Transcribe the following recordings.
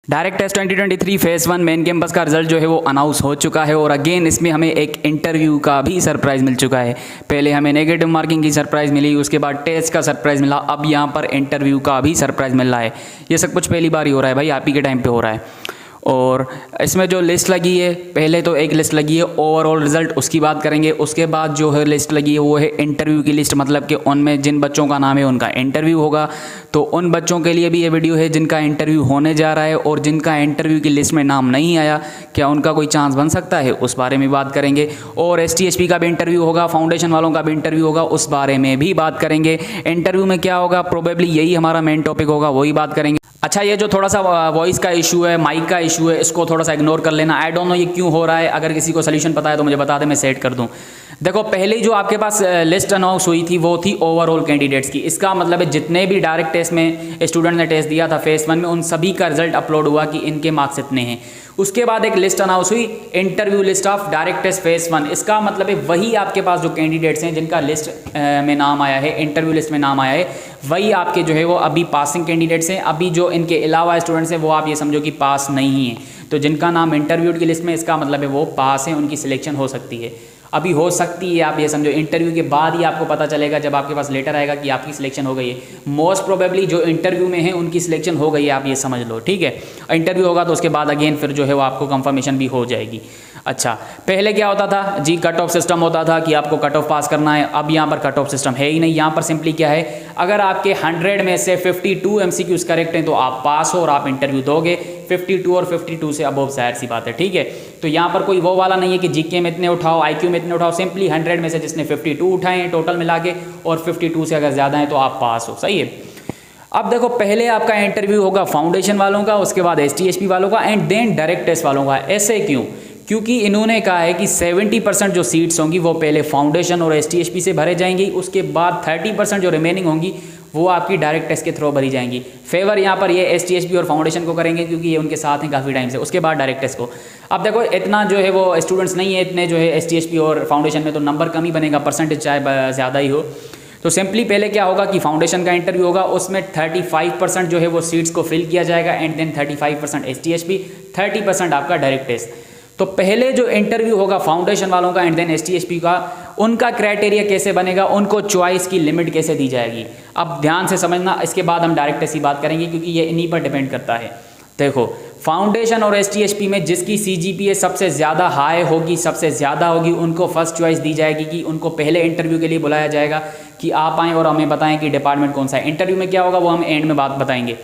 Direct test 2023 phase 1 main campus का result जो है वो अनाउंस हो चुका है और अगेन इसमें हमें एक इंटरव्यू का भी सरप्राइज़ मिल चुका है। पहले हमें नेगेटिव मार्किंग की सरप्राइज़ मिली, उसके बाद टेस्ट का सरप्राइज़ मिला, अब यहाँ पर इंटरव्यू का भी सरप्राइज़ मिल रहा है। ये सब कुछ पहली बार ही हो रहा है भाई, आप ही के टाइम पे हो रहा है। और इसमें जो लिस्ट लगी है, पहले तो एक लिस्ट लगी है ओवरऑल रिजल्ट, उसकी बात करेंगे। उसके बाद जो है लिस्ट लगी है वो है इंटरव्यू की लिस्ट, मतलब कि उनमें जिन बच्चों का नाम है उनका इंटरव्यू होगा। तो उन बच्चों के लिए भी ये वीडियो है जिनका इंटरव्यू होने जा रहा है, और जिनका इंटरव्यू की लिस्ट में नाम नहीं आया, क्या उनका कोई चांस बन सकता है, उस बारे में बात करेंगे। और STHP का भी इंटरव्यू होगा, फाउंडेशन वालों का भी इंटरव्यू होगा, उस बारे में भी बात करेंगे। इंटरव्यू में क्या होगा, प्रोबेबली यही हमारा मेन टॉपिक होगा, वही बात करेंगे। अच्छा, ये जो थोड़ा सा वॉइस का इशू है, माइक का इशू है, इसको थोड़ा सा इग्नोर कर लेना। आई डोंट नो ये क्यों हो रहा है, अगर किसी को सोल्यूशन पता है तो मुझे बता दे, मैं सेट कर दूं। देखो, पहले जो आपके पास लिस्ट अनाउंस हुई थी वो थी ओवरऑल कैंडिडेट्स की। इसका मतलब है जितने भी डायरेक्ट टेस्ट में स्टूडेंट ने टेस्ट दिया था फेज़ 1 में, उन सभी का रिजल्ट अपलोड हुआ कि इनके मार्क्स इतने हैं। उसके बाद एक लिस्ट अनाउंस हुई, interview list of direct test phase 1। इसका मतलब है वही आपके पास जो कैंडिडेट्स हैं जिनका लिस्ट में नाम आया है, इंटरव्यू लिस्ट में नाम आया है, वही आपके जो है वो अभी पासिंग कैंडिडेट्स हैं। अभी जो इनके अलावा स्टूडेंट्स हैं वो आप ये समझो कि पास नहीं हैं। तो जिनका नाम इंटरव्यू की लिस्ट में, इसका मतलब है वो पास हैं, उनकी सिलेक्शन हो सकती है। अभी हो सकती है, आप ये समझो इंटरव्यू के बाद ही आपको पता चलेगा, जब आपके पास लेटर आएगा कि आपकी सिलेक्शन हो गई है। मोस्ट प्रोबेबली जो इंटरव्यू में है उनकी सिलेक्शन हो गई है, आप ये समझ लो, ठीक है। इंटरव्यू होगा तो उसके बाद अगेन फिर जो है वो आपको कंफर्मेशन भी हो जाएगी। अच्छा, पहले क्या होता था जी, कट ऑफ सिस्टम होता था कि आपको कट ऑफ पास करना है। अब यहाँ पर कट ऑफ सिस्टम है ही नहीं। यहाँ पर सिंपली क्या है, अगर आपके 100 में से 52 MCQs करेक्ट हैं तो आप पास हो और आप इंटरव्यू दोगे। 52 और 52 से अबव, जाहिर सी बात है, ठीक है। तो यहाँ पर कोई वो वाला नहीं है कि जीके में इतने उठाओ, IQ में इतने उठाओ। सिंपली 100 में से जिसने 52 उठाए हैं टोटल मिला के, और 52 से अगर ज़्यादा है तो आप पास हो, सही है। अब देखो, पहले आपका इंटरव्यू होगा फाउंडेशन वालों का, उसके बाद STHP वालों का, एंड देन डायरेक्ट टेस्ट वालों का। ऐसे क्यों? क्योंकि इन्होंने कहा है कि 70% जो सीट्स होंगी वो पहले फाउंडेशन और STHP से भरे जाएंगी, उसके बाद 30% जो रिमेनिंग होंगी वो आपकी डायरेक्ट टेस्ट के थ्रू भरी जाएंगी। फेवर यहाँ पर ये STHP और फाउंडेशन को करेंगे क्योंकि ये उनके साथ हैं काफ़ी टाइम से, उसके बाद डायरेक्ट टेस्ट को। अब देखो, इतना जो है वो स्टूडेंट्स नहीं है इतने जो है STHP और फाउंडेशन में, तो नंबर कम ही बनेगा, परसेंटेज चाहे ज़्यादा ही हो। तो सिंपली पहले क्या होगा कि फाउंडेशन का इंटरव्यू होगा, उसमें 35% जो है वो सीट्स को फिल किया जाएगा, एंड देन 35% STHP, 30% आपका डायरेक्ट टेस्ट। तो पहले जो इंटरव्यू होगा फाउंडेशन वालों का एंड देन STHP का, उनका क्राइटेरिया कैसे बनेगा, उनको चॉइस की लिमिट कैसे दी जाएगी, अब ध्यान से समझना। इसके बाद हम डायरेक्ट टेस्ट की बात करेंगे क्योंकि ये इन्हीं पर डिपेंड करता है। देखो, फाउंडेशन और STHP में जिसकी CGPA सबसे ज़्यादा हाई होगी, सबसे ज़्यादा होगी, उनको फर्स्ट चॉइस दी जाएगी कि उनको पहले इंटरव्यू के लिए बुलाया जाएगा कि आप आएँ और हमें बताएं कि डिपार्टमेंट कौन सा है। इंटरव्यू में क्या होगा वो हम एंड में बात बताएंगे।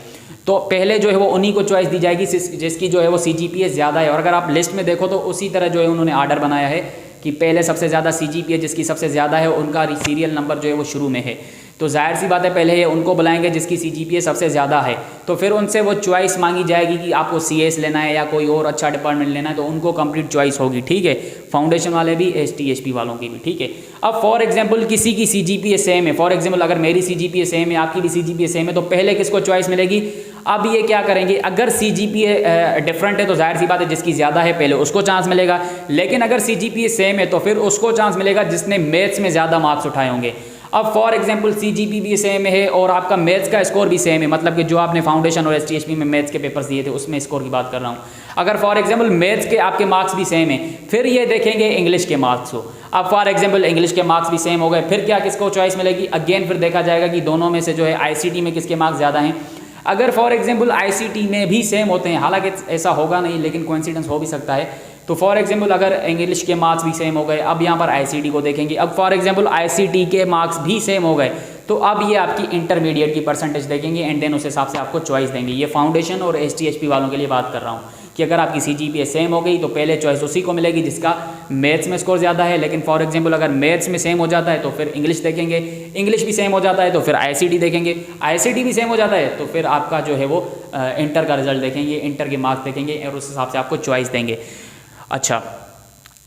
तो पहले जो है वो उन्हीं को चॉइस दी जाएगी जिसकी जो है वो CGPA ज़्यादा है। और अगर आप लिस्ट में देखो तो उसी तरह जो है उन्होंने आर्डर बनाया है कि पहले सबसे ज़्यादा CGPA जिसकी सबसे ज़्यादा है उनका सीरियल नंबर जो है वो शुरू में है। तो जाहिर सी बात है पहले ये उनको बुलाएंगे जिसकी CGPA सबसे ज़्यादा है, तो फिर उनसे वो चॉइस मांगी जाएगी कि आपको CS लेना है या कोई और अच्छा डिपार्टमेंट लेना है, तो उनको कंप्लीट चॉइस होगी, ठीक है। फाउंडेशन वाले भी, STHP वालों की भी, ठीक है। अब फॉर एग्जांपल किसी की CGPA सेम है, फॉर एग्जांपल अगर मेरी CGPA सेम है, आपकी भी CGPA सेम है, तो पहले किसको चॉइस मिलेगी? अब ये क्या करेंगे, अगर CGPA डिफरेंट है तो जाहिर सी बात है जिसकी ज़्यादा है पहले उसको चांस मिलेगा, लेकिन अगर CGPA सेम है तो फिर उसको चांस मिलेगा जिसने मैथ्स में ज़्यादा मार्क्स उठाए होंगे। अब फॉर एग्जांपल CGPA भी सेम है और आपका मैथ्स का स्कोर भी सेम है, मतलब कि जो आपने फाउंडेशन और STHP में मैथ्स के पेपर्स दिए थे उसमें स्कोर की बात कर रहा हूँ। अगर फॉर एग्जांपल मैथ्स के आपके मार्क्स भी सेम है, फिर ये देखेंगे इंग्लिश के मार्क्स को। अब फॉर एग्जांपल इंग्लिश के मार्क्स भी सेम हो गए, फिर क्या किसको चॉइस मिलेगी? अगेन फिर देखा जाएगा कि दोनों में से जो है ICT में किसके मार्क्स ज़्यादा हैं। अगर फॉर एग्जांपल ICT में भी सेम होते हैं, हालांकि ऐसा होगा नहीं लेकिन कोइंसिडेंस हो भी सकता है, तो फॉर एग्जांपल अगर इंग्लिश के मार्क्स भी सेम हो गए, अब यहाँ पर ICT को देखेंगे। अब फॉर एग्जांपल ICT के मार्क्स भी सेम हो गए, तो अब ये आपकी इंटरमीडिएट की परसेंटेज देखेंगे एंड देन उस हिसाब से आपको चॉइस देंगे। ये फाउंडेशन और STHP वालों के लिए बात कर रहा हूँ कि अगर आपकी CGPA सेम हो गई तो पहले चॉइस उसी को मिलेगी जिसका मैथ्स में स्कोर ज़्यादा है। लेकिन फॉर एग्जांपल अगर मैथ्स में सेम हो जाता है तो फिर इंग्लिश देखेंगे, इंग्लिश भी सेम हो जाता है तो फिर ICT देखेंगे, ICT भी सेम हो जाता है तो फिर आपका जो है वो इंटर का रिजल्ट देखेंगे, इंटर के मार्क्स देखेंगे और उस हिसाब से आपको चॉइस देंगे। अच्छा,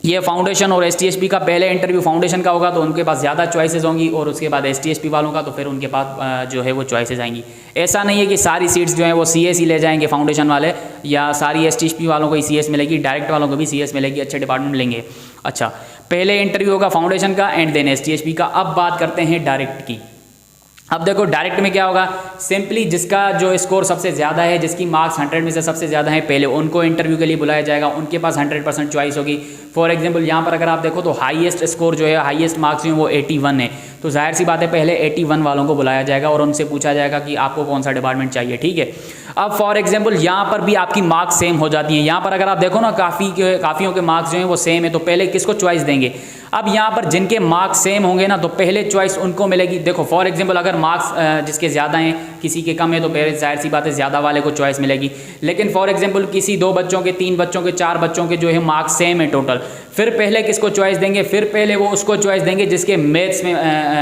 ये फाउंडेशन और STHP का पहले इंटरव्यू फाउंडेशन का होगा तो उनके पास ज़्यादा चॉइसेस होंगी, और उसके बाद STHP वालों का तो फिर उनके पास जो है वो चॉइसेस आएंगी। ऐसा नहीं है कि सारी सीट्स जो हैं वो CS ही ले जाएंगे फाउंडेशन वाले, या सारी STHP वालों को ही CS मिलेगी, डायरेक्ट वालों को भी CS मिलेगी, अच्छे डिपार्टमेंट लेंगे। अच्छा, पहले इंटरव्यू होगा फाउंडेशन का एंड देन STHP का। अब बात करते हैं डायरेक्ट की। अब देखो डायरेक्ट में क्या होगा, सिंपली जिसका जो स्कोर सबसे ज़्यादा है, जिसकी मार्क्स 100 में से सबसे ज़्यादा है, पहले उनको इंटरव्यू के लिए बुलाया जाएगा, उनके पास 100% चॉइस होगी। फॉर एग्जांपल यहाँ पर अगर आप देखो तो हाईएस्ट स्कोर जो है, हाईएस्ट मार्क्स जो है वो 81 है, तो जाहिर सी बात है पहले 81 वालों को बुलाया जाएगा और उनसे पूछा जाएगा कि आपको कौन सा डिपार्टमेंट चाहिए, ठीक है। अब फॉर एग्जांपल यहाँ पर भी आपकी मार्क्स सेम हो जाती हैं। यहाँ पर अगर आप देखो ना काफ़ियों के मार्क्स जो हैं वो सेम है, तो पहले किसको चॉइस देंगे। अब यहाँ पर जिनके मार्क्स सेम होंगे ना तो पहले चॉइस उनको मिलेगी। देखो फॉर एग्जांपल अगर मार्क्स जिसके ज़्यादा हैं किसी के कम है तो पहले जाहिर सी बात है ज़्यादा वाले को चॉइस मिलेगी। लेकिन फॉर एग्जांपल किसी 2 बच्चों के, 3 बच्चों के, 4 बच्चों के जो है मार्क्स सेम है टोटल, फिर पहले किसको चॉइस देंगे, फिर पहले वो उसको चॉइस देंगे जिसके मैथ्स में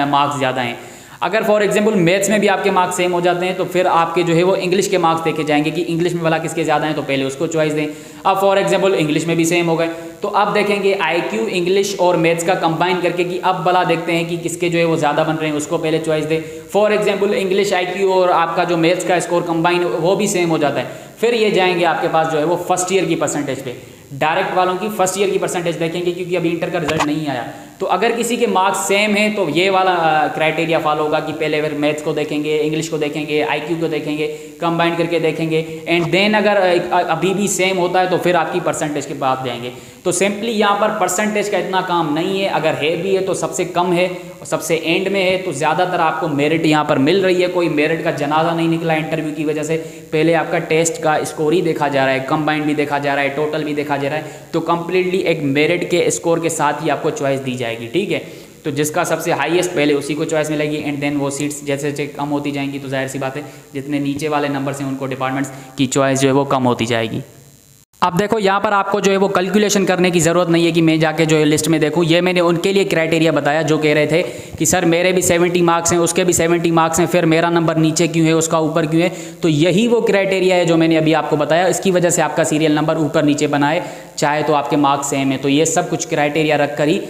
मार्क्स ज़्यादा हैं। अगर फॉर एग्जांपल मैथ्स में भी आपके मार्क्स सेम हो जाते हैं तो फिर आपके जो है वो इंग्लिश के मार्क्स देखे जाएंगे कि इंग्लिश में वाला किसके ज़्यादा हैं, तो पहले उसको चॉइस दें। अब फॉर एग्जांपल इंग्लिश में भी सेम हो गए तो अब देखेंगे आईक्यू इंग्लिश और मैथ्स का कंबाइन करके कि अब भला देखते हैं कि किसके जो है वो ज़्यादा बन रहे हैं, उसको पहले चॉइस दें। फॉर एग्जांपल इंग्लिश आईक्यू और आपका जो मैथ्स का स्कोर कंबाइन वो भी सेम हो जाता है, फिर ये जाएंगे आपके पास जो है वो फर्स्ट ईयर की परसेंटेज पे। डायरेक्ट वालों की फर्स्ट ईयर की परसेंटेज देखेंगे क्योंकि अभी इंटर का रिजल्ट नहीं आया। तो अगर किसी के मार्क्स सेम हैं तो ये वाला क्राइटेरिया फॉलो होगा कि पहले फिर मैथ्स को देखेंगे, इंग्लिश को देखेंगे, आईक्यू को देखेंगे, कंबाइन करके देखेंगे, एंड देन अगर अभी भी सेम होता है तो फिर आपकी परसेंटेज के बाद जाएंगे। तो सिंपली यहाँ पर परसेंटेज का इतना काम नहीं है, अगर है भी है तो सबसे कम है और सबसे एंड में है, तो ज़्यादातर आपको मेरिट यहाँ पर मिल रही है। कोई मेरिट का जनाजा नहीं निकला इंटरव्यू की वजह से, पहले आपका टेस्ट का स्कोर ही देखा जा रहा है, कंबाइंड भी देखा जा रहा है, टोटल भी देखा जा रहा है, तो कंप्लीटली एक मेरिट के स्कोर के साथ ही आपको चॉइस दी जाएगी, ठीक है। तो जिसका सबसे हाईएस्ट पहले उसी को चॉइस मिलेगी, एंड देन वो सीट्स जैसे जैसे कम होती जाएंगी तो जाहिर सी बात है जितने नीचे वाले नंबर हैं उनको डिपार्टमेंट्स की चॉइस जो है वो कम होती जाएगी। अब देखो यहाँ पर आपको जो है वो कैलकुलेशन करने की ज़रूरत नहीं है कि मैं जाके जो है लिस्ट में देखूँ, ये मैंने उनके लिए क्राइटेरिया बताया जो कह रहे थे कि सर मेरे भी 70 मार्क्स हैं, उसके भी 70 मार्क्स हैं, फिर मेरा नंबर नीचे क्यों है, उसका ऊपर क्यों है। तो यही वो क्राइटेरिया है जो मैंने अभी आपको बताया, इसकी वजह से आपका सीरियल नंबर ऊपर नीचे बनाए, चाहे तो आपके मार्क्स सेम है। तो ये सब कुछ क्राइटेरिया रख कर ही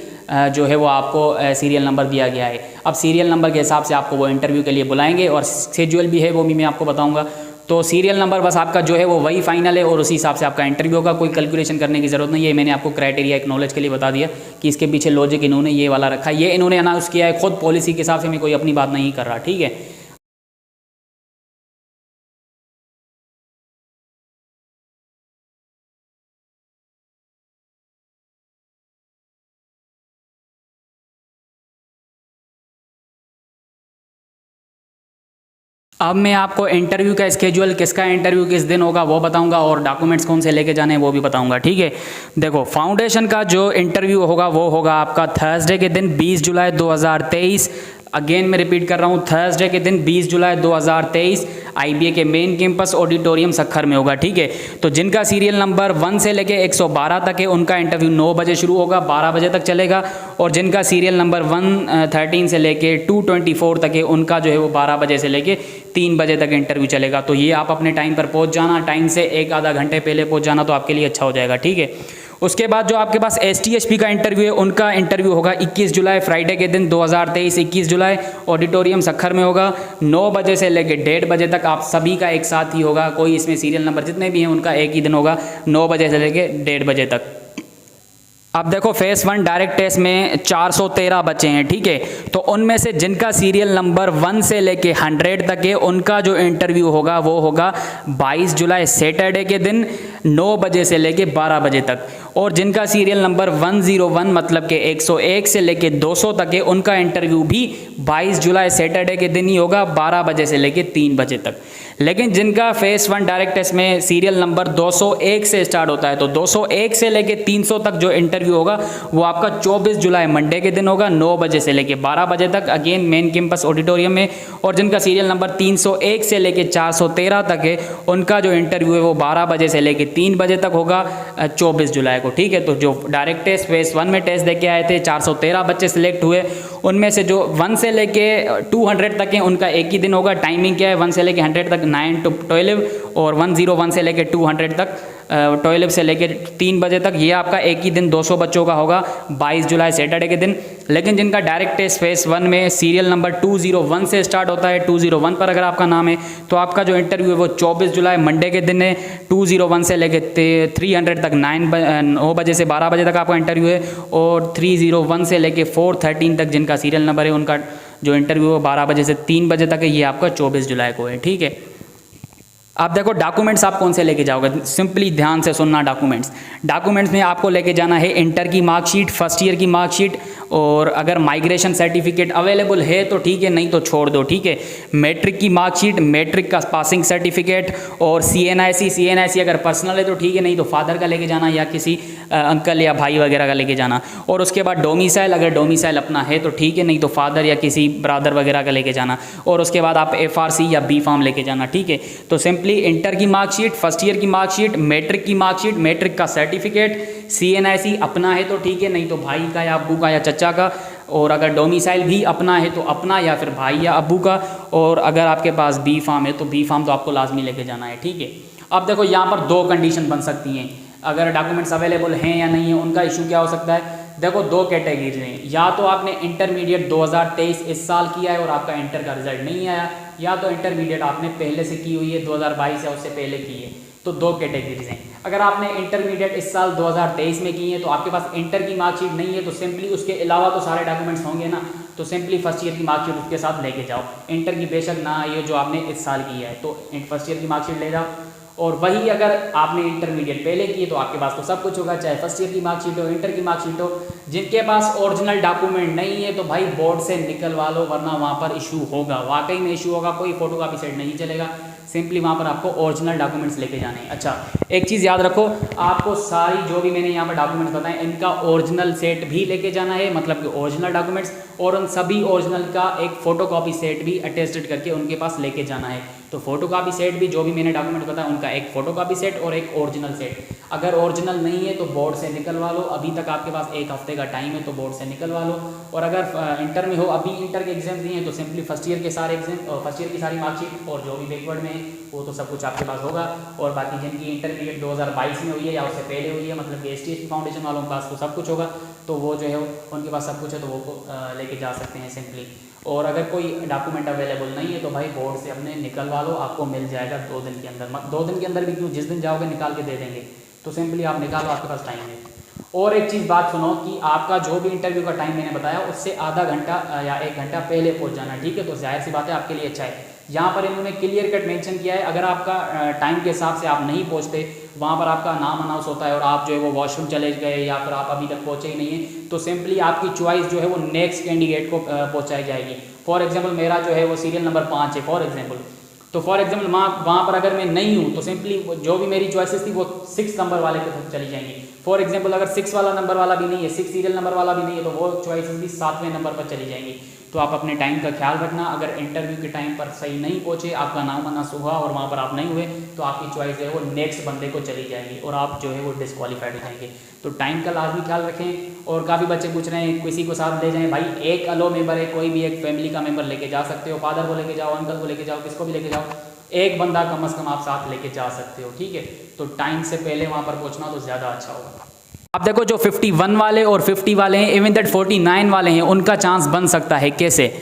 जो है वो आपको सीरियल नंबर दिया गया है। अब सीरियल नंबर के हिसाब से आपको वो इंटरव्यू के लिए बुलाएंगे और शेड्यूल भी है वो भी मैं आपको बताऊंगा। तो सीरियल नंबर बस आपका जो है वो वही फाइनल है और उसी हिसाब से आपका इंटरव्यू होगा, कोई कैलकुलेशन करने की ज़रूरत नहीं है। मैंने आपको क्राइटेरिया एक नॉलेज के लिए बता दिया कि इसके पीछे लॉजिक इन्होंने ये वाला रखा है, ये इन्होंने अनाउंस किया है खुद पॉलिसी के हिसाब से, मैं कोई अपनी बात नहीं कर रहा, ठीक है। अब मैं आपको इंटरव्यू का स्केड्यूल, किसका इंटरव्यू किस दिन होगा वो बताऊंगा और डॉक्यूमेंट्स कौन से लेके जाने हैं वो भी बताऊंगा, ठीक है। देखो फाउंडेशन का जो इंटरव्यू होगा वो होगा आपका थर्सडे के दिन 20 जुलाई 2023। अगेन मैं रिपीट कर रहा हूँ, थर्सडे के दिन 20 जुलाई 2023 आईबीए के मेन कैंपस ऑडिटोरियम सक्खर में होगा, ठीक है। तो जिनका सीरियल नंबर 1 से लेके 112 तक है उनका इंटरव्यू 9 बजे शुरू होगा, 12 बजे तक चलेगा, और जिनका सीरियल नंबर 113 से लेके 224 तक है उनका जो है वो 12 बजे से लेके 3 बजे तक इंटरव्यू चलेगा। तो ये आप अपने टाइम पर पहुँच जाना, टाइम से 1 आधा घंटे पहले पहुँच जाना तो आपके लिए अच्छा हो जाएगा, ठीक है। उसके बाद जो आपके पास STHP का इंटरव्यू है उनका इंटरव्यू होगा 21 जुलाई फ्राइडे के दिन 2023, 21 जुलाई ऑडिटोरियम सक्खर में होगा, 9 बजे से लेकर 1:30 बजे तक आप सभी का एक साथ ही होगा। कोई इसमें सीरियल नंबर जितने भी हैं उनका एक ही दिन होगा, 9 बजे से लेकर 1:30 बजे तक। अब देखो फेस 1 डायरेक्ट टेस्ट में 413 बच्चे हैं, ठीक है। तो उनमें से जिनका सीरियल नंबर 1 से लेके 100 तक है उनका जो इंटरव्यू होगा वो होगा 22 जुलाई सैटरडे के दिन 9 बजे से लेके 12 बजे तक, और जिनका सीरियल नंबर 101 मतलब कि 101 से लेके 200 तक है उनका इंटरव्यू भी 22 जुलाई सैटरडे के दिन ही होगा, 12 बजे से लेके 3 बजे तक। लेकिन जिनका फेस 1 डायरेक्ट टेस्ट में सीरियल नंबर 201 से स्टार्ट होता है तो 201 से लेके 300 तक जो इंटरव्यू होगा वो आपका 24 जुलाई मंडे के दिन होगा, 9 बजे से लेके 12 बजे तक, अगेन मेन कैंपस ऑडिटोरियम में। और जिनका सीरियल नंबर 301 से लेके 413 तक है उनका जो इंटरव्यू है वो 12 बजे से लेके 3 बजे तक होगा, 24 जुलाई को, ठीक है। तो जो डायरेक्ट टेस्ट फेस 1 में टेस्ट देके आए थे 413 बच्चे सिलेक्ट हुए, उनमें से जो 1 से लेके 200 तक हैं उनका एक ही दिन होगा। टाइमिंग क्या है, 1 से लेके 100 तक 9 to 12, और 101 से लेके 200 तक 12 से लेके 3 बजे तक, ये आपका एक ही दिन 200 बच्चों का होगा 22 जुलाई सैटरडे के दिन। लेकिन जिनका डायरेक्ट टेस्ट फेस 1 में सीरियल नंबर 201 से स्टार्ट होता है, 201 पर अगर आपका नाम है तो आपका जो इंटरव्यू है वो 24 जुलाई मंडे के दिन है, 201 से लेके 300 तक 9 बजे से 12 बजे तक आपका इंटरव्यू है, और 301 से लेके 413 तक जिनका सीरियल नंबर है उनका जो इंटरव्यू 12 बजे से 3 बजे तक है, ये आपका 24 जुलाई को है। ठीक है, आप देखो डॉक्यूमेंट्स आप कौन से लेके जाओगे, सिंपली ध्यान से सुनना। डॉक्यूमेंट्स में आपको लेके जाना है इंटर की मार्कशीट, फर्स्ट ईयर की मार्कशीट, और अगर माइग्रेशन सर्टिफिकेट अवेलेबल है तो ठीक है, नहीं तो छोड़ दो। ठीक है, मैट्रिक की मार्कशीट, मैट्रिक का पासिंग सर्टिफिकेट, और CNIC अगर पर्सनल है तो ठीक है, नहीं तो फादर का लेके जाना या किसी अंकल या भाई वगैरह का लेके जाना। और उसके बाद डोमिसाइल, अगर डोमिसाइल अपना है तो ठीक है, नहीं तो फादर या किसी ब्रदर वगैरह का लेके जाना। और उसके बाद आप FRC या B फार्म लेके जाना। ठीक है, तो सिंपली इंटर की मार्कशीट, फर्स्ट ईयर की मार्कशीट, मैट्रिक की मार्कशीट, मैट्रिक का सर्टिफिकेट, CNIC अपना है तो ठीक है, नहीं तो भाई का या अब्बू का या चचा का, और अगर डोमिसाइल भी अपना है तो अपना या फिर भाई या अब्बू का, और अगर आपके पास B फार्म है तो B फार्म तो आपको लाजमी लेके जाना है। ठीक है, अब देखो यहाँ पर 2 कंडीशन बन सकती हैं, अगर डॉक्यूमेंट्स अवेलेबल हैं या नहीं है, उनका इशू क्या हो सकता है। देखो 2 कैटेगरीज हैं, या तो आपने इंटरमीडिएट 2023 इस साल किया है और आपका इंटर का रिजल्ट नहीं आया, या तो इंटरमीडिएट आपने पहले से की हुई है 2022 या उससे पहले की है। तो 2 कैटेगरीज हैं। अगर आपने इंटरमीडिएट इस साल 2023 में की है तो आपके पास इंटर की मार्कशीट नहीं है, तो सिंपली उसके अलावा तो सारे डॉक्यूमेंट्स होंगे ना, तो सिंपली फर्स्ट ईयर की मार्कशीट उसके साथ लेके जाओ। इंटर की बेशक ना आई हो जो आपने इस साल की है, तो फर्स्ट ईयर की मार्कशीट ले जाओ। और वही अगर आपने इंटरमीडिएट पहले की है तो आपके पास तो सब कुछ होगा, चाहे फर्स्ट ईयर की मार्कशीट हो, इंटर की मार्कशीट हो। जिनके पास ओरिजिनल डॉक्यूमेंट नहीं है तो भाई बोर्ड से निकलवा लो, वरना वहाँ पर इशू होगा, वाकई में इशू होगा, कोई फोटोकॉपी सेट नहीं चलेगा। सिंपली वहाँ पर आपको ओरिजिनल डॉक्यूमेंट्स लेके जाने हैं। अच्छा, एक चीज़ याद रखो, आपको सारी जो भी मैंने यहाँ पर डॉक्यूमेंट्स बताए इनका ओरिजिनल सेट भी लेके जाना है, मतलब कि ओरिजिनल डॉक्यूमेंट्स, और उन सभी ओरिजिनल का एक फ़ोटोकॉपी सेट भी अटेस्टेड करके उनके पास लेके जाना है। तो फोटोकॉपी सेट भी जो भी मैंने डॉक्यूमेंट बताया उनका एक फ़ोटोकॉपी सेट और एक ओरिजिनल सेट। अगर ओरिजिनल नहीं है तो बोर्ड से निकलवा लो, अभी तक आपके पास 1 हफ्ते का टाइम है तो बोर्ड से निकलवा लो। और अगर इंटर में हो, अभी इंटर के एग्जाम दिए हैं, तो सिंपली फर्स्ट ईयर के सारे एग्जाम और फर्स्ट ईयर की सारी मार्कशीट और जो भी बैकवर्ड में है वो तो सब कुछ आपके पास होगा। और बाकी जिनकी इंटरमीडिएट 2022 में हुई है या उससे पहले हुई है, मतलब कि STSP फाउंडेशन वालों के पास तो सब कुछ होगा, तो वो जो है उनके पास सब कुछ है तो वो लेके जा सकते हैं सिंपली। और अगर कोई डॉक्यूमेंट अवेलेबल नहीं है तो भाई बोर्ड से अपने निकलवा लो, आपको मिल जाएगा 2 दिन के अंदर। 2 दिन के अंदर भी क्यों, जिस दिन जाओगे निकाल के दे देंगे, तो सिंपली आप निकालो, आपके पास टाइम है। और एक चीज़ बात सुनो कि आपका जो भी इंटरव्यू का टाइम मैंने बताया उससे आधा घंटा या 1 घंटा पहले पहुंच जाना, ठीक है। तो जाहिर सी बात है आपके लिए अच्छा है। यहाँ पर इन्होंने क्लियर कट मेंशन किया है, अगर आपका टाइम के हिसाब से आप नहीं पहुँचते, वहाँ पर आपका नाम अनाउंस होता है और आप जो है वो वॉशरूम चले गए या फिर आप अभी तक पहुँचे ही नहीं है, तो सिंपली आपकी चॉइस जो है वो नेक्स्ट कैंडिडेट को पहुँचाई जाएगी। फॉर एग्जाम्पल मेरा जो है वो सीरियल नंबर 5 है फॉर एग्जाम्पल, तो फॉर एग्जाम्पल वहाँ पर अगर मैं नहीं हूँ तो सिंपली जो भी मेरी चॉइसेस थी वो 6 नंबर वाले के साथ चली जाएंगी। फॉर एग्जाम्पल अगर 6 वाला नंबर वाला भी नहीं है, 6 सीरियल नंबर वाला भी नहीं है, तो वो चॉइसेस भी 7वें नंबर पर चली जाएंगी। तो आप अपने टाइम का ख्याल रखना, अगर इंटरव्यू के टाइम पर सही नहीं पहुँचे, आपका नाम अनाउंस हुआ और वहाँ पर आप नहीं हुए, तो आपकी चॉइस जो है वो नेक्स्ट बंदे को चली जाएगी और आप जो है वो डिस्क्वालीफाइड हो जाएंगे। तो टाइम का लाजमी ख्याल रखें। और काफ़ी बच्चे पूछ रहे हैं किसी को साथ ले जाएं, भाई एक अलो मेंबर है, कोई भी एक फैमिली का मेंबर लेके जा सकते हो, फादर को लेके जाओ, अंकल को लेके जाओ, किसको भी लेके जाओ, एक बंदा कम से कम आप साथ लेके जा सकते हो, ठीक है। तो टाइम से पहले वहाँ पर पहुँचना तो ज़्यादा अच्छा होगा। आप देखो जो 51 वाले और 50 वाले हैं, इवन दैट 49 वाले हैं, उनका चांस बन सकता है। कैसे?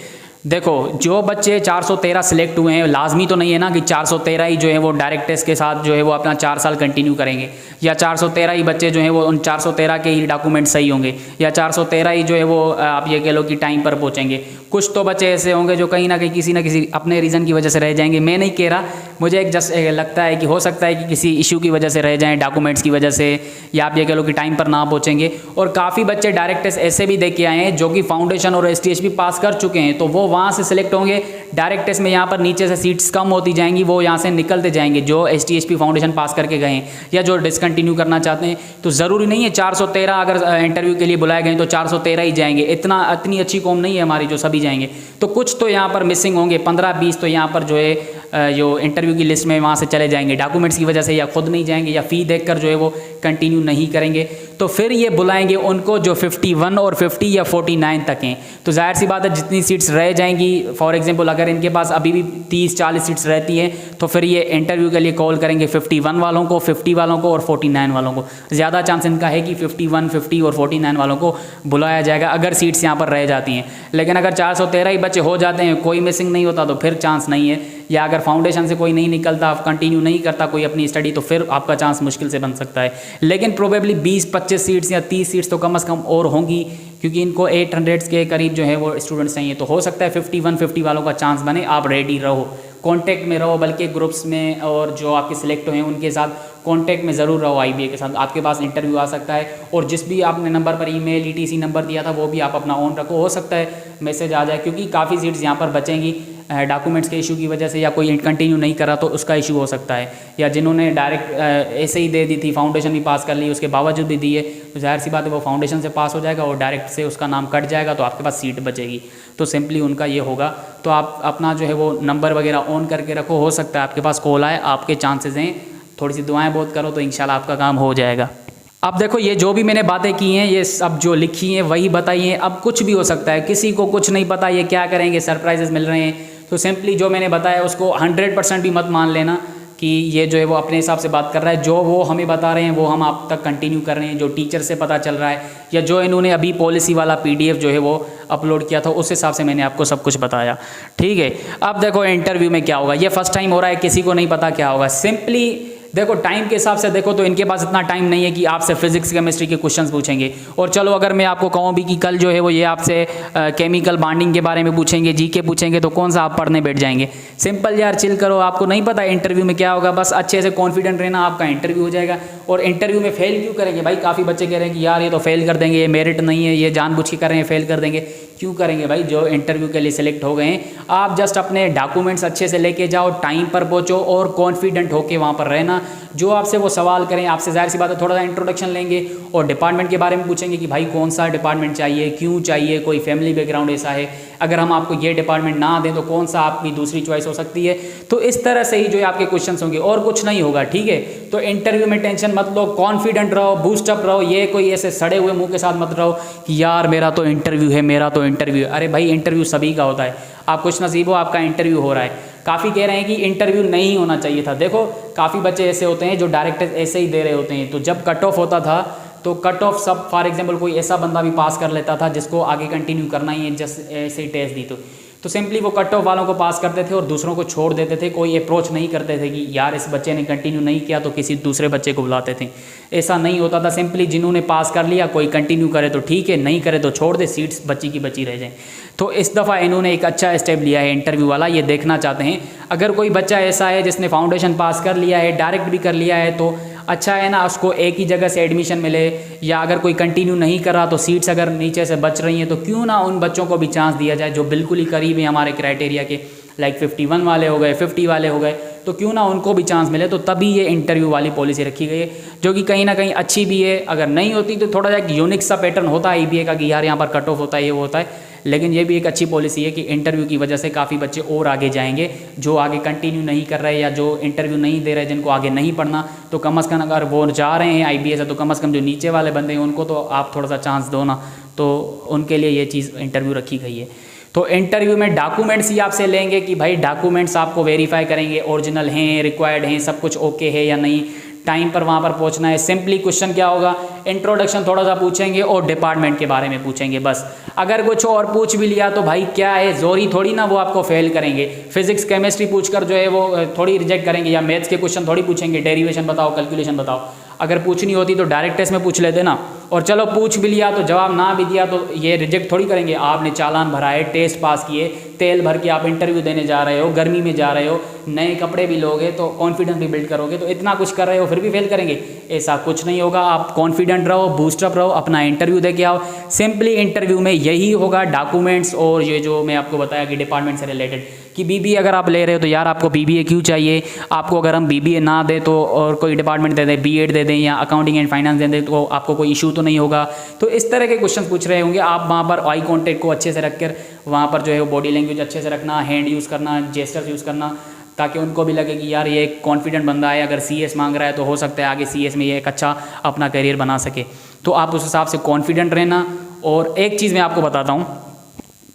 देखो जो बच्चे 413 सिलेक्ट हुए हैं, लाजमी तो नहीं है ना कि 413 ही जो है वो डायरेक्ट टेस्ट के साथ जो है वो अपना 4 साल कंटिन्यू करेंगे, या 413 ही बच्चे जो हैं वो उन 413 के ही डॉक्यूमेंट सही होंगे, या 413 ही जो है वो आप ये कह लो कि टाइम पर पहुंचेंगे। कुछ तो बच्चे ऐसे होंगे जो कहीं ना कहीं किसी ना किसी अपने रीज़न की वजह से रह जाएंगे। मैं नहीं कह रहा, मुझे एक जस्ट लगता है कि हो सकता है कि किसी इशू की वजह से रह जाएँ, डॉक्यूमेंट्स की वजह से, या आप ये कह लो कि टाइम पर ना पहुँचेंगे। और काफ़ी बच्चे डायरेक्ट टेस्ट ऐसे भी दे के आए हैं जो कि फाउंडेशन और STHP पास कर चुके हैं, तो वो वहाँ से सिलेक्ट होंगे। डायरेक्ट टेस्ट में यहाँ पर नीचे से सीट्स कम होती जाएंगी, वो यहाँ से निकलते जाएंगे जो STHP फाउंडेशन पास करके गए हैं या जो डिसकंटिन्यू करना चाहते हैं। तो ज़रूरी नहीं है 413 अगर इंटरव्यू के लिए बुलाए गए तो 413 ही जाएंगे, इतनी अच्छी कौम नहीं है हमारी जो सभी जाएंगे। तो कुछ तो यहाँ पर मिसिंग होंगे, 15-20 तो यहाँ पर जो है जो इंटरव्यू की लिस्ट में वहाँ से चले जाएंगे डॉक्यूमेंट्स की वजह से, या खुद नहीं जाएंगे या फ़ी देखकर जो है वो कंटिन्यू नहीं करेंगे। तो फिर ये बुलाएंगे उनको जो 51 और 50 या 49 तक हैं। तो जाहिर सी बात है जितनी सीट्स रह जाएंगी, फॉर एग्जांपल अगर इनके पास अभी भी 30-40 सीट्स रहती हैं तो फिर ये इंटरव्यू के लिए कॉल करेंगे 51 वालों को, 50 वालों को और 49 वालों को। ज़्यादा चांस इनका है कि 51, 50 और 49 वालों को बुलाया जाएगा अगर सीट्स यहाँ पर रह जाती हैं। लेकिन अगर 413 ही बच्चे हो जाते हैं, कोई मिसिंग नहीं होता, तो फिर चांस नहीं है या अगर फाउंडेशन से कोई नहीं निकलता, कंटिन्यू नहीं करता कोई अपनी स्टडी, तो फिर आपका चांस मुश्किल से बन सकता है। लेकिन प्रोबेबली 20-25 सीट्स या 30 सीट्स तो कम से कम और होंगी, क्योंकि इनको 800 के करीब जो है वो स्टूडेंट्स चाहिए। तो हो सकता है 51-50 वालों का चांस बने। आप रेडी रहो, कांटेक्ट में रहो, बल्कि ग्रुप्स में, और जो आपके सिलेक्ट हुए हैं उनके साथ कांटेक्ट में ज़रूर रहो IBA के साथ। आपके पास इंटरव्यू आ सकता है, और जिस भी आपने नंबर पर ईमेल ETC नंबर दिया था वो भी आप अपना ऑन रखो, हो सकता है मैसेज आ जाए, क्योंकि काफ़ी सीट्स यहाँ पर बचेंगी डॉक्यूमेंट्स के इशू की वजह से, या कोई कंटिन्यू नहीं करा तो उसका इशू हो सकता है, या जिन्होंने डायरेक्ट ऐसे ही दे दी थी, फाउंडेशन भी पास कर ली उसके बावजूद भी दी है, तो जाहिर सी बात है वो फाउंडेशन से पास हो जाएगा और डायरेक्ट से उसका नाम कट जाएगा, तो आपके पास सीट बचेगी। तो सिंपली उनका ये होगा। तो आप अपना जो है वो नंबर वगैरह ऑन करके रखो, हो सकता है आपके पास कॉल आए, आपके चांसेस हैं, थोड़ी सी दुआएं बहुत करो तो इंशाल्लाह आपका काम हो जाएगा। अब देखो, ये जो भी मैंने बातें की हैं, ये सब जो लिखी हैं वही बताई हैं। अब कुछ भी हो सकता है, किसी को कुछ नहीं पता ये क्या करेंगे, सरप्राइजेस मिल रहे हैं, तो सिंपली जो मैंने बताया उसको 100% भी मत मान लेना कि ये जो है वो अपने हिसाब से बात कर रहा है। जो वो हमें बता रहे हैं वो हम आप तक कंटिन्यू कर रहे हैं, जो टीचर से पता चल रहा है, या जो इन्होंने अभी पॉलिसी वाला PDF जो है वो अपलोड किया था, उस हिसाब से मैंने आपको सब कुछ बताया। ठीक है, अब देखो इंटरव्यू में क्या होगा। ये फर्स्ट टाइम हो रहा है, किसी को नहीं पता क्या होगा। सिंपली देखो, टाइम के हिसाब से देखो तो इनके पास इतना टाइम नहीं है कि आपसे फिजिक्स केमिस्ट्री के क्वेश्चंस पूछेंगे। और चलो अगर मैं आपको कहूँ भी कि कल जो है वो ये आपसे केमिकल बॉन्डिंग के बारे में पूछेंगे, GK पूछेंगे, तो कौन सा आप पढ़ने बैठ जाएंगे। सिंपल यार, चिल करो, आपको नहीं पता इंटरव्यू में क्या होगा, बस अच्छे से कॉन्फिडेंट रहना, आपका इंटरव्यू हो जाएगा। और इंटरव्यू में फेल क्यों करेंगे भाई? काफ़ी बच्चे कह रहे हैं कि यार ये तो फेल कर देंगे, ये मेरिट नहीं है, ये जानबूझ के कर रहे हैं, फेल कर देंगे। क्यों करेंगे भाई? जो इंटरव्यू के लिए सिलेक्ट हो गए हैं, आप जस्ट अपने डॉक्यूमेंट्स अच्छे से लेके जाओ, टाइम पर पहुंचो और कॉन्फिडेंट होके वहाँ पर रहना। जो आपसे वो सवाल करें, आपसे जाहिर सी बात है थोड़ा सा इंट्रोडक्शन लेंगे और डिपार्टमेंट के बारे में पूछेंगे कि भाई कौन सा डिपार्टमेंट चाहिए, क्यों चाहिए, कोई फैमिली बैकग्राउंड ऐसा है, अगर हम आपको ये डिपार्टमेंट ना दें तो कौन सा आपकी दूसरी चॉइस हो सकती है। तो इस तरह से ही जो है आपके क्वेश्चंस होंगे, और कुछ नहीं होगा। ठीक है, तो इंटरव्यू में टेंशन मत लो, कॉन्फिडेंट रहो, बूस्टअप रहो। ये कोई ऐसे सड़े हुए मुंह के साथ मत रहो कि यार मेरा तो इंटरव्यू है, मेरा तो इंटरव्यू है। अरे भाई, इंटरव्यू सभी का होता है, आप खुश नसीब हो, आपका इंटरव्यू हो रहा है। काफ़ी कह रहे हैं कि इंटरव्यू नहीं होना चाहिए था। देखो, काफ़ी बच्चे ऐसे होते हैं जो डायरेक्ट ऐसे ही दे रहे होते हैं। तो जब कट ऑफ होता था तो कट ऑफ सब, फॉर एग्जांपल कोई ऐसा बंदा भी पास कर लेता था जिसको आगे कंटिन्यू करना ही है, जस्ट ऐसे ही टेस्ट दी तो सिंपली वो कट ऑफ वालों को पास करते थे और दूसरों को छोड़ देते थे। कोई अप्रोच नहीं करते थे कि यार इस बच्चे ने कंटिन्यू नहीं किया तो किसी दूसरे बच्चे को बुलाते थे। ऐसा नहीं होता था। सिंपली जिन्होंने पास कर लिया, कोई कंटिन्यू करे तो ठीक है, नहीं करे तो छोड़ दे, सीट्स बची की बची रह जाए। तो इस दफ़ा इन्होंने एक अच्छा स्टेप लिया है इंटरव्यू वाला, ये देखना चाहते हैं। अगर कोई बच्चा ऐसा है जिसने फाउंडेशन पास कर लिया है, डायरेक्ट भी कर लिया है, तो अच्छा है ना, उसको एक ही जगह से एडमिशन मिले। या अगर कोई कंटिन्यू नहीं कर रहा तो सीट्स अगर नीचे से बच रही हैं तो क्यों ना उन बच्चों को भी चांस दिया जाए जो बिल्कुल ही करीब है हमारे क्राइटेरिया के, लाइक 51 वाले हो गए, 50 वाले हो गए, तो क्यों ना उनको भी चांस मिले। तो तभी ये इंटरव्यू वाली पॉलिसी रखी गई है, जो कि कहीं ना कहीं अच्छी भी है। अगर नहीं होती तो थोड़ा सा एक यूनिक सा पैटर्न होता है IBA का कि यार यहाँ पर कट ऑफ होता है, ये वो होता है। लेकिन ये भी एक अच्छी पॉलिसी है कि इंटरव्यू की वजह से काफ़ी बच्चे और आगे जाएंगे, जो आगे कंटिन्यू नहीं कर रहे या जो इंटरव्यू नहीं दे रहे, जिनको आगे नहीं पढ़ना। तो कम अज़ कम अगर वो जा रहे हैं IBA से, तो कम अज़ कम जो नीचे वाले बंदे हैं उनको तो आप थोड़ा सा चांस दो ना। तो उनके लिए ये चीज़ इंटरव्यू रखी गई है। तो इंटरव्यू में डॉक्यूमेंट्स ही आपसे लेंगे कि भाई डॉक्यूमेंट्स आपको वेरीफाई करेंगे, ओरिजिनल हैं, रिक्वायर्ड हैं, सब कुछ ओके है या नहीं, टाइम पर वहाँ पर पहुँचना है। सिंपली क्वेश्चन क्या होगा, इंट्रोडक्शन थोड़ा सा पूछेंगे और डिपार्टमेंट के बारे में पूछेंगे बस। अगर कुछ और पूछ भी लिया तो भाई क्या है, जोरी थोड़ी ना वो आपको फेल करेंगे। फिजिक्स केमिस्ट्री पूछकर जो है वो थोड़ी रिजेक्ट करेंगे, या मैथ्स के क्वेश्चन थोड़ी पूछेंगे, डेरिवेशन बताओ, कैलकुलेशन बताओ। अगर पूछनी होती तो डायरेक्ट टेस्ट में पूछ लेते ना। और चलो पूछ भी लिया तो जवाब ना भी दिया तो ये रिजेक्ट थोड़ी करेंगे। आपने चालान भरा है, टेस्ट पास किए, तेल भर के आप इंटरव्यू देने जा रहे हो, गर्मी में जा रहे हो, नए कपड़े भी लोगे तो कॉन्फिडेंस भी बिल्ड करोगे, तो इतना कुछ कर रहे हो फिर भी फेल करेंगे, ऐसा कुछ नहीं होगा। आप कॉन्फिडेंट रहो, बूस्टअप रहो, अपना इंटरव्यू दे के आओ। सिंपली इंटरव्यू में यही होगा, डॉक्यूमेंट्स और ये जो मैं आपको बताया कि डिपार्टमेंट से रिलेटेड कि BBA अगर आप ले रहे हो तो यार आपको BBA क्यों चाहिए, आपको अगर हम BBA ना दे तो और कोई डिपार्टमेंट दे दें, B.Ed दे दें या अकाउंटिंग एंड फाइनेंस दे दें, तो आपको कोई इशू तो नहीं होगा। तो इस तरह के क्वेश्चन पूछ रहे होंगे। आप वहाँ पर आई कॉन्टेक्ट को अच्छे से रखकर वहाँ पर जो है वो बॉडी लैंग्वेज अच्छे से रखना, हैंड यूज़ करना, जेस्चर्स यूज़ करना, ताकि उनको भी लगे कि यार ये एक कॉन्फिडेंट बंदा है। अगर CS मांग रहा है तो हो सकता है आगे CS में ये एक अच्छा अपना करियर बना सके। तो आप उस हिसाब से कॉन्फिडेंट रहना। और एक चीज़ मैं आपको बताता हूँ,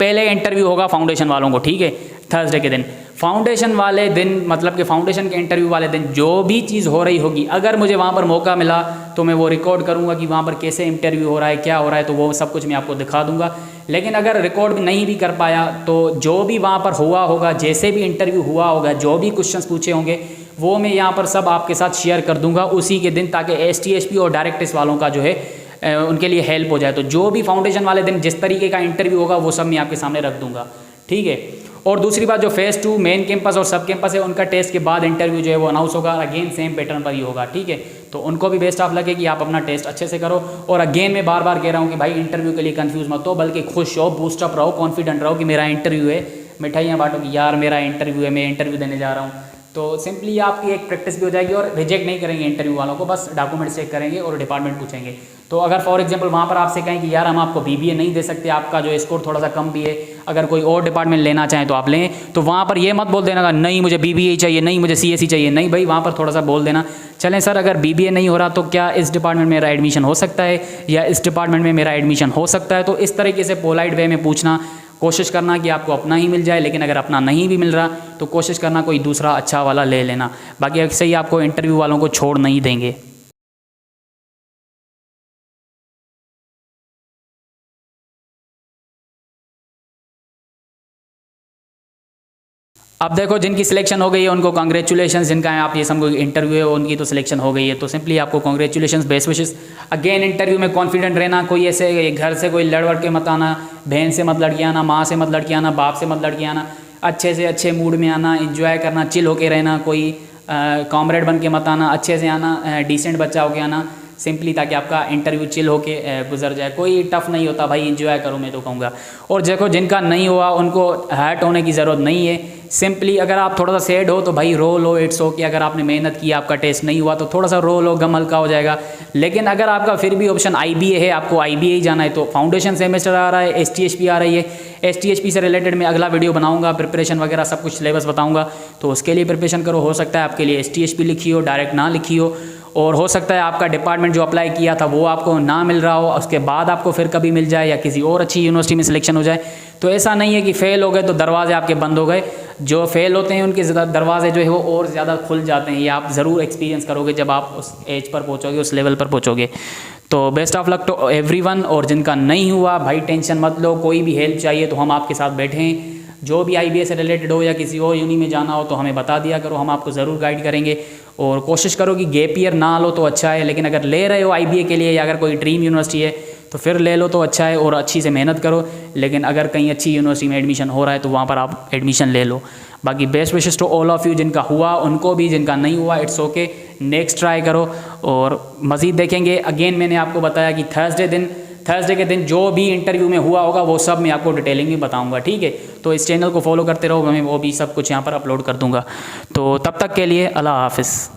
पहले इंटरव्यू होगा फाउंडेशन वालों को, ठीक है, थर्सडे के दिन। फाउंडेशन वाले दिन, मतलब कि फाउंडेशन के इंटरव्यू वाले दिन जो भी चीज़ हो रही होगी, अगर मुझे वहाँ पर मौका मिला तो मैं वो रिकॉर्ड करूँगा कि वहाँ पर कैसे इंटरव्यू हो रहा है, क्या हो रहा है, तो वो सब कुछ मैं आपको दिखा दूँगा। लेकिन अगर रिकॉर्ड नहीं भी कर पाया तो जो भी वहाँ पर हुआ होगा, जैसे भी इंटरव्यू हुआ होगा, जो भी क्वेश्चंस पूछे होंगे वो मैं यहाँ पर सब आपके साथ शेयर कर दूँगा उसी के दिन, ताकि STHP और डायरेक्ट टेस्ट वालों का जो है उनके लिए हेल्प हो जाए। तो जो भी फाउंडेशन वाले दिन जिस तरीके का इंटरव्यू होगा वो सब मैं आपके सामने रख दूँगा, ठीक है। और दूसरी बात, जो फेज़ 2 मेन कैंपस और सब कैंपस है, उनका टेस्ट के बाद इंटरव्यू जो है वो अनाउंस होगा, अगेन सेम पैटर्न पर ही होगा, ठीक है। तो उनको भी बेस्ट ऑफ लक है कि आप अपना टेस्ट अच्छे से करो। और अगेन मैं बार बार कह रहा हूँ कि भाई इंटरव्यू के लिए कंफ्यूज मत हो, बल्कि खुश हो, बूस्टअप रहो, कॉन्फिडेंट रहो कि मेरा इंटरव्यू है। मिठाइयाँ बांटो कि यार मेरा इंटरव्यू है, मैं इंटरव्यू देने जा रहा हूँ। तो सिंपली आपकी एक प्रैक्टिस भी हो जाएगी और रिजेक्ट नहीं करेंगे इंटरव्यू वालों को, बस डॉक्यूमेंट चेक करेंगे और डिपार्टमेंट पूछेंगे। तो अगर फॉर एग्जांपल वहाँ पर आपसे कहें कि यार हम आपको BBA नहीं दे सकते, आपका जो स्कोर थोड़ा सा कम भी है, अगर कोई और डिपार्टमेंट लेना चाहें तो आप लें, तो वहाँ पर ये मत बोल देना नहीं मुझे BBA चाहिए, नहीं मुझे CSE चाहिए, नहीं भाई, वहाँ पर थोड़ा सा बोल देना चलें सर अगर BBA नहीं हो रहा तो क्या इस डिपार्टमेंट में मेरा एडमिशन हो सकता है, या इस डिपार्टमेंट में मेरा एडमिशन हो सकता है। तो इस तरीके से पोलाइट वे में पूछना, कोशिश करना कि आपको अपना ही मिल जाए, लेकिन अगर अपना नहीं भी मिल रहा तो कोशिश करना कोई दूसरा अच्छा वाला ले लेना। बाकी ऐसे ही आपको इंटरव्यू वालों को छोड़ नहीं देंगे। अब देखो, जिनकी सिलेक्शन हो गई है उनको कांग्रेचुलेशन, जिनका आप ये समझो इंटरव्यू है उनकी तो सिलेक्शन हो गई है, तो सिंपली आपको congratulation, best wishes. Again interview में कॉन्फिडेंट रहना, कोई ऐसे घर से कोई लड़ के मत आना, बहन से मत लड़के आना, माँ से मत लड़के आना, बाप से मत लड़के आना, अच्छे से अच्छे मूड में आना, इंजॉय करना, चिल होके रहना, कोई कॉमरेड बन के मत आना, अच्छे से आना, डिसेंट बच्चा होके आना, सिंपली ताकि आपका इंटरव्यू चिल होके गुजर जाए। कोई टफ नहीं होता भाई, इंजॉय करो मैं तो कहूँगा। और देखो, जिनका नहीं हुआ उनको हर्ट होने की ज़रूरत नहीं है, सिंपली अगर आप थोड़ा सा सैड हो तो भाई रो लो, इट्स ओके। अगर आपने मेहनत की, आपका टेस्ट नहीं हुआ तो थोड़ा सा रो लो, गम हल्का हो जाएगा। लेकिन अगर आपका फिर भी ऑप्शन IBA है, आपको IBA ही जाना है, तो फाउंडेशन सेमेस्टर आ रहा है, STHP आ रही है, STHP से रिलेटेड मैं अगला वीडियो बनाऊंगा, प्रिपरेशन वगैरह सब कुछ सिलेबस बताऊंगा, तो उसके लिए प्रिपरेशन करो। हो सकता है आपके लिए STHP लिखी हो, डायरेक्ट ना लिखी हो, और हो सकता है आपका डिपार्टमेंट जो अप्लाई किया था वो आपको ना मिल रहा हो, उसके बाद आपको फिर कभी मिल जाए या किसी और अच्छी यूनिवर्सिटी में सिलेक्शन हो जाए। तो ऐसा नहीं है कि फ़ेल हो गए तो दरवाजे आपके बंद हो गए, जो फेल होते हैं उनके दरवाजे जो है वो और ज़्यादा खुल जाते हैं। ये आप ज़रूर एक्सपीरियंस करोगे जब आप उस एज पर पहुँचोगे, उस लेवल पर पहुँचोगे। तो best of luck to everyone. और जिनका नहीं हुआ भाई टेंशन मत लो, कोई भी हेल्प चाहिए तो हम आपके साथ बैठे हैं। जो भी IBA से रिलेटेड हो या किसी और यूनि में जाना हो तो हमें बता दिया करो, हम आपको ज़रूर गाइड करेंगे। और कोशिश करो कि गैप ईयर ना लो तो अच्छा है, लेकिन अगर ले रहे हो IBA के लिए या अगर कोई ड्रीम यूनिवर्सिटी है तो फिर ले लो तो अच्छा है और अच्छी से मेहनत करो। लेकिन अगर कहीं अच्छी यूनिवर्सिटी में एडमिशन हो रहा है तो वहाँ पर आप एडमिशन ले लो। बाकी best wishes to all of you, जिनका हुआ उनको भी, जिनका नहीं हुआ इट्स ओके, नेक्स्ट ट्राई करो। और मज़ीद देखेंगे। अगेन मैंने आपको बताया कि थर्सडे के दिन जो भी इंटरव्यू में हुआ होगा वो सब मैं आपको डिटेलिंग में बताऊंगा, ठीक है। तो इस चैनल को फॉलो करते रहो, मैं वो भी सब कुछ यहाँ पर अपलोड कर दूंगा। तो तब तक के लिए अल्लाह हाफ़िज़।